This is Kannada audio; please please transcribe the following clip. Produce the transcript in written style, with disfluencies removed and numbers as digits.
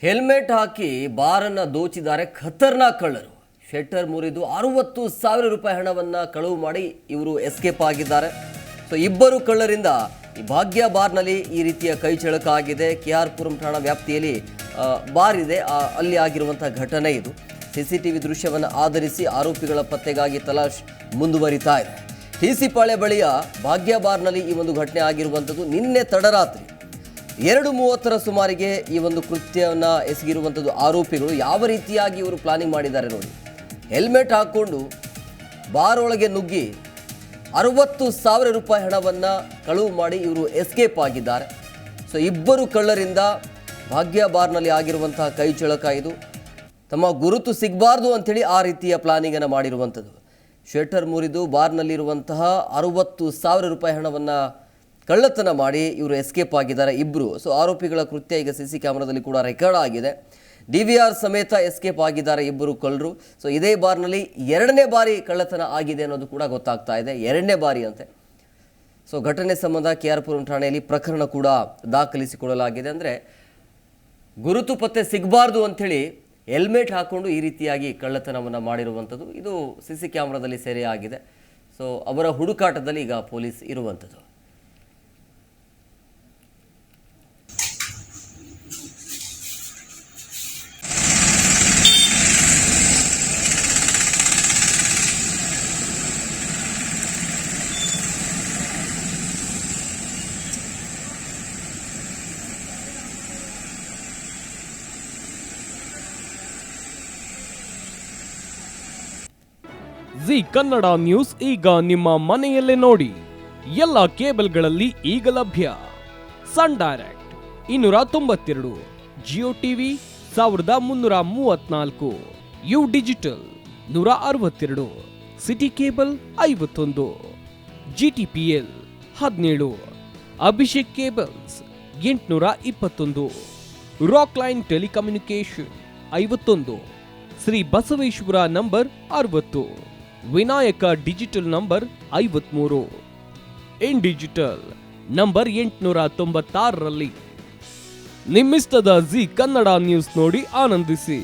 ಹೆಲ್ಮೆಟ್ ಹಾಕಿ ಬಾರನ್ನು ದೋಚಿದ್ದಾರೆ ಖತರ್ನಾಕ್ ಕಳ್ಳರು. ಶೆಟ್ಟರ್ ಮುರಿದು 60,000 ರೂಪಾಯಿ ಹಣವನ್ನು ಕಳವು ಮಾಡಿ ಇವರು ಎಸ್ಕೇಪ್ ಆಗಿದ್ದಾರೆ. ಸೊ ಇಬ್ಬರು ಕಳ್ಳರಿಂದ ಈ ಭಾಗ್ಯ ಬಾರ್ನಲ್ಲಿ ಈ ರೀತಿಯ ಕೈ ಚಳಕ ಆಗಿದೆ. ಕೆಆರ್ ಪುರಂ ಠಾಣಾ ವ್ಯಾಪ್ತಿಯಲ್ಲಿ ಬಾರ್ ಇದೆ, ಅಲ್ಲಿ ಆಗಿರುವಂಥ ಘಟನೆ ಇದು. CCTV ದೃಶ್ಯವನ್ನು ಆಧರಿಸಿ ಆರೋಪಿಗಳ ಪತ್ತೆಗಾಗಿ ತಲಾಶ್ ಮುಂದುವರಿತಾ ಇದೆ. ಟಿಸಿಪಾಳ್ಯ ಬಳಿಯ ಭಾಗ್ಯ ಬಾರ್ನಲ್ಲಿ ಈ ಒಂದು ಘಟನೆ ಆಗಿರುವಂಥದ್ದು. ನಿನ್ನೆ ತಡರಾತ್ರಿ 2:30 ಸುಮಾರಿಗೆ ಈ ಒಂದು ಕೃತ್ಯವನ್ನು ಎಸಗಿರುವಂಥದ್ದು. ಆರೋಪಿಗಳು ಯಾವ ರೀತಿಯಾಗಿ ಇವರು ಪ್ಲಾನಿಂಗ್ ಮಾಡಿದ್ದಾರೆ ನೋಡಿ. ಹೆಲ್ಮೆಟ್ ಹಾಕ್ಕೊಂಡು ಬಾರ್ ಒಳಗೆ ನುಗ್ಗಿ 60,000 ರೂಪಾಯಿ ಹಣವನ್ನು ಕಳವು ಮಾಡಿ ಇವರು ಎಸ್ಕೇಪ್ ಆಗಿದ್ದಾರೆ. ಸೊ ಇಬ್ಬರು ಕಳ್ಳರಿಂದ ಭಾಗ್ಯ ಬಾರ್ನಲ್ಲಿ ಆಗಿರುವಂತಹ ಕೈ ಚಳಕ ಇದು. ತಮ್ಮ ಗುರುತು ಸಿಗಬಾರ್ದು ಅಂಥೇಳಿ ಆ ರೀತಿಯ ಪ್ಲಾನಿಂಗನ್ನು ಮಾಡಿರುವಂಥದ್ದು. ಶೆಟ್ಟರ್ ಮುರಿದು ಬಾರ್ನಲ್ಲಿರುವಂತಹ 60,000 ರೂಪಾಯಿ ಹಣವನ್ನು ಕಳ್ಳತನ ಮಾಡಿ ಇವರು ಎಸ್ಕೇಪ್ ಆಗಿದ್ದಾರೆ ಇಬ್ಬರು. ಸೊ ಆರೋಪಿಗಳ ಕೃತ್ಯ ಈಗ CC ಕ್ಯಾಮ್ರಾದಲ್ಲಿ ಕೂಡ ರೆಕಾರ್ಡ್ ಆಗಿದೆ. DVR ಸಮೇತ ಎಸ್ಕೇಪ್ ಆಗಿದ್ದಾರೆ ಇಬ್ಬರು ಕಳ್ಳರು. ಸೊ ಇದೇ ಬಾರ್ನಲ್ಲಿ 2ನೇ ಬಾರಿ ಕಳ್ಳತನ ಆಗಿದೆ ಅನ್ನೋದು ಕೂಡ ಗೊತ್ತಾಗ್ತಾ ಇದೆ. 2ನೇ ಬಾರಿ ಅಂತೆ. ಸೊ ಘಟನೆ ಸಂಬಂಧ ಕೆಆರ್ ಪುರಂ ಠಾಣೆಯಲ್ಲಿ ಪ್ರಕರಣ ಕೂಡ ದಾಖಲಿಸಿಕೊಳ್ಳಲಾಗಿದೆ. ಅಂದರೆ ಗುರುತು ಪತ್ತೆ ಸಿಗಬಾರ್ದು ಅಂಥೇಳಿ ಹೆಲ್ಮೆಟ್ ಹಾಕ್ಕೊಂಡು ಈ ರೀತಿಯಾಗಿ ಕಳ್ಳತನವನ್ನು ಮಾಡಿರುವಂಥದ್ದು. ಇದು CC ಕ್ಯಾಮ್ರಾದಲ್ಲಿ ಸೆರೆ ಆಗಿದೆ. ಸೊ ಅವರ ಹುಡುಕಾಟದಲ್ಲಿ ಈಗ ಪೊಲೀಸ್ ಇರುವಂಥದ್ದು. ಜಿ ಕನ್ನಡ ನ್ಯೂಸ್ ಈಗ ನಿಮ್ಮ ಮನೆಯಲ್ಲೇ ನೋಡಿ. ಎಲ್ಲ ಕೇಬಲ್ಗಳಲ್ಲಿ ಈಗ ಲಭ್ಯ. Sun direct 292, Jio TV 1334, U digital 162, city cable 51, GTPL 17, Abhishek cables 821, Rockline telecommunication 51, Shri Basaveshwara number 60, Vinayaka digital number 53, in digital number 896ರಲ್ಲಿ ನಿಮ್ಮಿಸ್ತದ ಜಿ ಕನ್ನಡ ನ್ಯೂಸ್ ನೋಡಿ ಆನಂದಿಸಿ.